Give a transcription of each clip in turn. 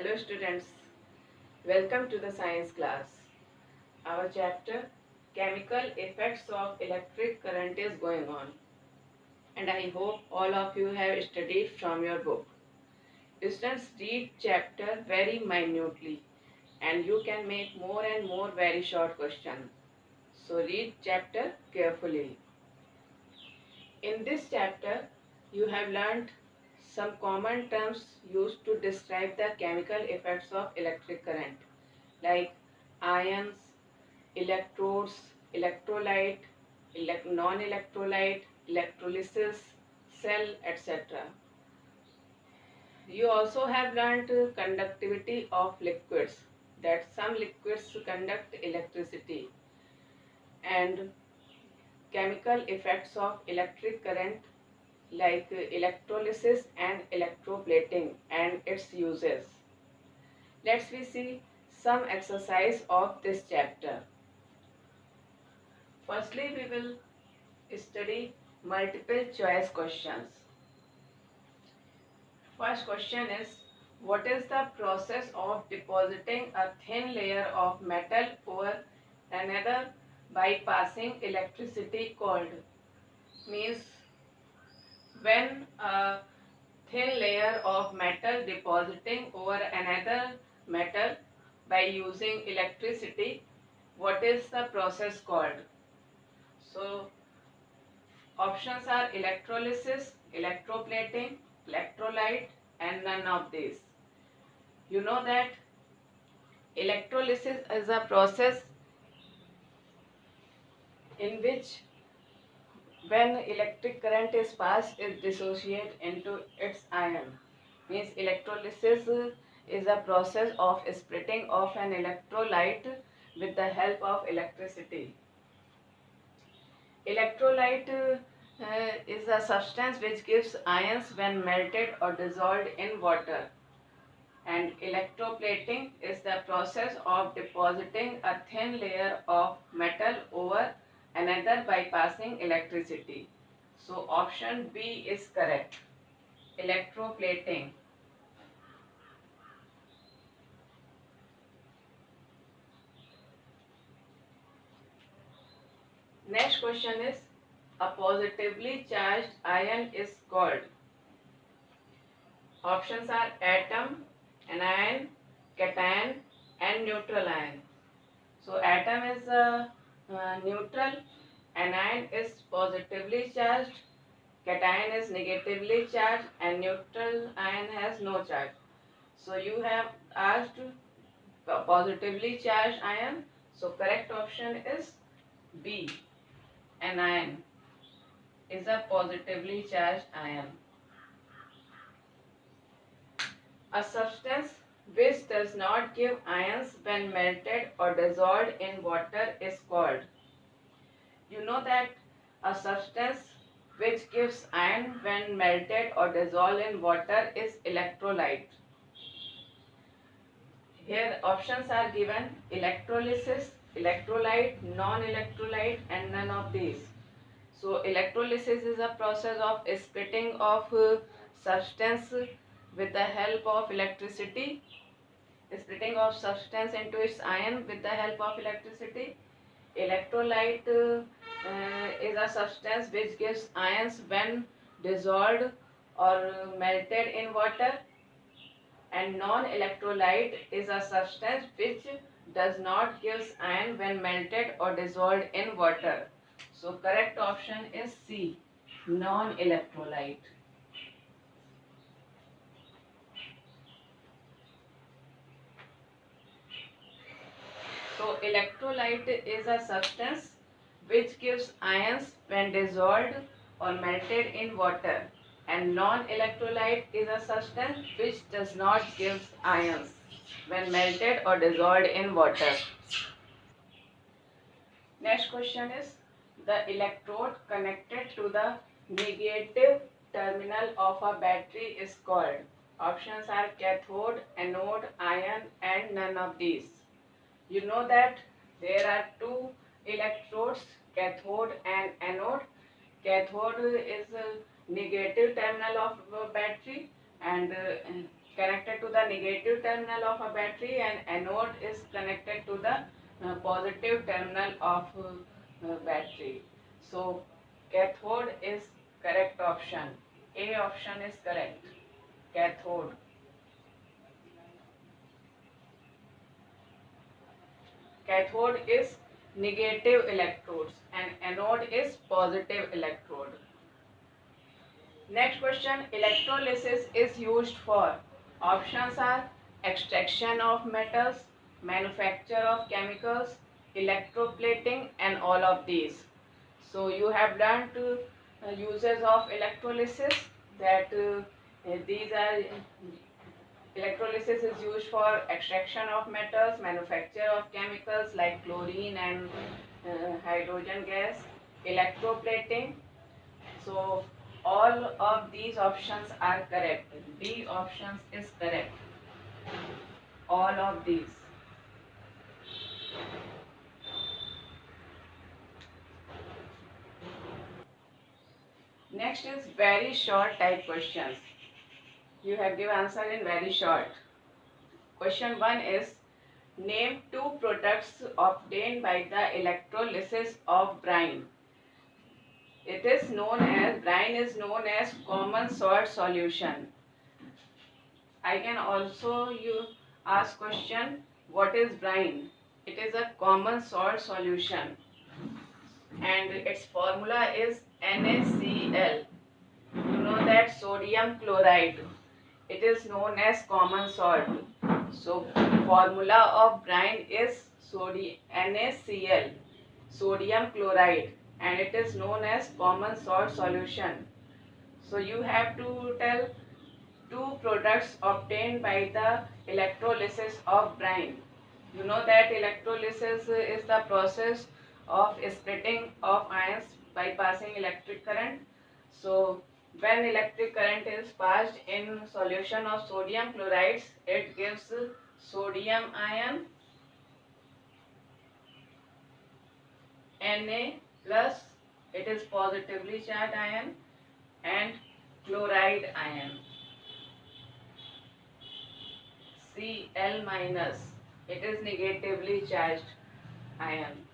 Hello students, welcome to the science class. Our chapter Chemical Effects of Electric Current is going on, and I hope all of you have studied from your book. Students, read chapter very minutely and you can make more and more very short questions. So read chapter carefully. In this chapter, you have learned some common terms used to describe the chemical effects of electric current, like ions, electrodes, electrolyte, non-electrolyte, electrolysis, cell, etc. You also have learned conductivity of liquids, that some liquids conduct electricity, and chemical effects of electric current like electrolysis and electroplating and its uses. Let's we see some exercise of this chapter. Firstly, we will study multiple choice questions. First question is, what is the process of depositing a thin layer of metal over another by passing electricity called? Means when a thin layer of metal depositing over another metal by using electricity, what is the process called? So options are electrolysis, electroplating, electrolyte, and none of these. You know that electrolysis is a process in which when electric current is passed, it dissociates into its ion. Means electrolysis is a process of splitting of an electrolyte with the help of electricity. Electrolyte is a substance which gives ions when melted or dissolved in water. And electroplating is the process of depositing a thin layer of metal over another by passing electricity. So option B is correct. Electroplating. Next question is, a positively charged ion is called. Options are atom, anion, cation, and neutral ion. So atom is neutral, anion is positively charged, cation is negatively charged, and neutral ion has no charge. So you have asked positively charged ion. So correct option is B. Anion is a positively charged ion. A substance which does not give ions when melted or dissolved in water is called. You know that a substance which gives ion when melted or dissolved in water is electrolyte. Here options are given: electrolysis, electrolyte, non-electrolyte, and none of these. So electrolysis is a process of splitting of substance with the help of electricity, splitting of substance into its ion with the help of electricity. Electrolyte is a substance which gives ions when dissolved or melted in water, and non-electrolyte is a substance which does not give ion when melted or dissolved in water. So correct option is C, non-electrolyte. So electrolyte is a substance which gives ions when dissolved or melted in water, and non-electrolyte is a substance which does not give ions when melted or dissolved in water. Next question is, the electrode connected to the negative terminal of a battery is called. Options are cathode, anode, ion, and none of these. You know that there are two electrodes, cathode and anode. Cathode is a negative terminal of a battery, and connected to the negative terminal of a battery, and anode is connected to the positive terminal of battery. So cathode is correct option. A option is correct. Cathode. Cathode is negative electrodes and anode is positive electrode. Next question, electrolysis is used for. Options are extraction of metals, manufacture of chemicals, electroplating, and all of these. So you have learned uses of electrolysis, that these are electrolysis is used for extraction of metals, manufacture of chemicals like chlorine and hydrogen gas, electroplating. So all of these options are correct. D options is correct. All of these. Next is very short type questions. You have given answer in very short. Question 1 is, name two products obtained by the electrolysis of brine. Brine is known as common salt solution. I can also you ask question, what is brine? It is a common salt solution and its formula is NaCl. You know that sodium chloride. It is known as common salt. So formula of brine is NaCl, sodium chloride, and it is known as common salt solution. So you have to tell two products obtained by the electrolysis of brine. You know that electrolysis is the process of splitting of ions by passing electric current. So when electric current is passed in solution of sodium chlorides, it gives sodium ion Na plus, it is positively charged ion, and chloride ion Cl minus, it is negatively charged ion.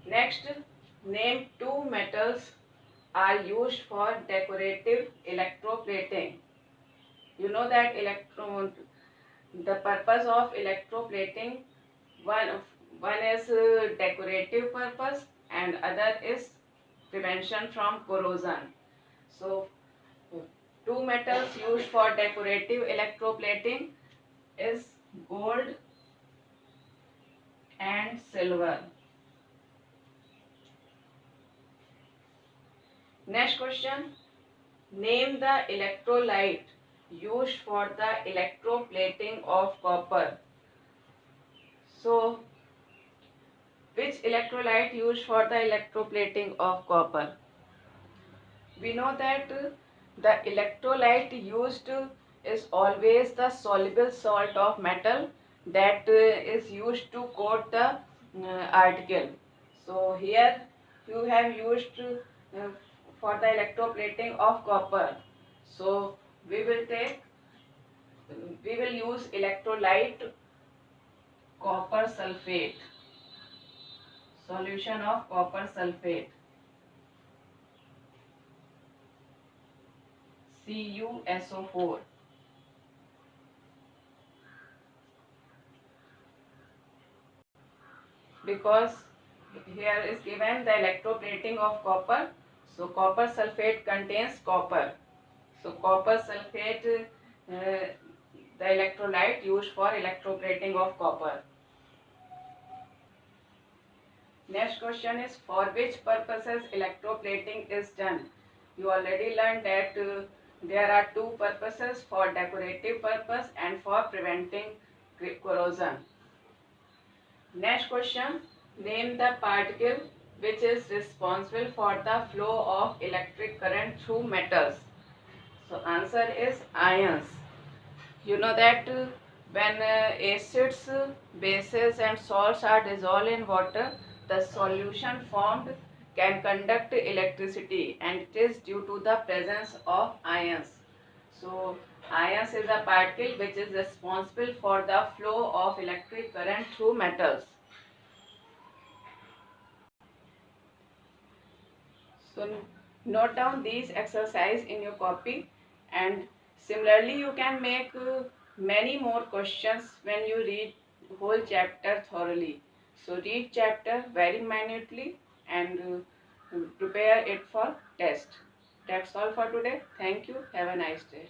Next, name two metals are used for decorative electroplating. You know that the purpose of electroplating, one is decorative purpose and other is prevention from corrosion. So two metals used for decorative electroplating is gold and silver. Next question, name the electrolyte used for the electroplating of copper. So which electrolyte used for the electroplating of copper? We know that the electrolyte used is always the soluble salt of metal that is used to coat the article. So here you have used for the electroplating of copper. So we will use electrolyte copper sulfate, solution of copper sulfate, CuSO4. Because here is given the electroplating of copper, so copper sulfate contains copper. So copper sulfate, the electrolyte used for electroplating of copper. Next question is, for which purposes electroplating is done? You already learned that there are two purposes, for decorative purpose and for preventing corrosion. Next question, name the particle which is responsible for the flow of electric current through metals. So answer is ions. You know that when acids, bases and salts are dissolved in water, the solution formed can conduct electricity, and it is due to the presence of ions. So Ions is a particle which is responsible for the flow of electric current through metals. So note down these exercise in your copy, and similarly you can make many more questions when you read whole chapter thoroughly. So read chapter very minutely and prepare it for test. That's all for today. Thank you. Have a nice day.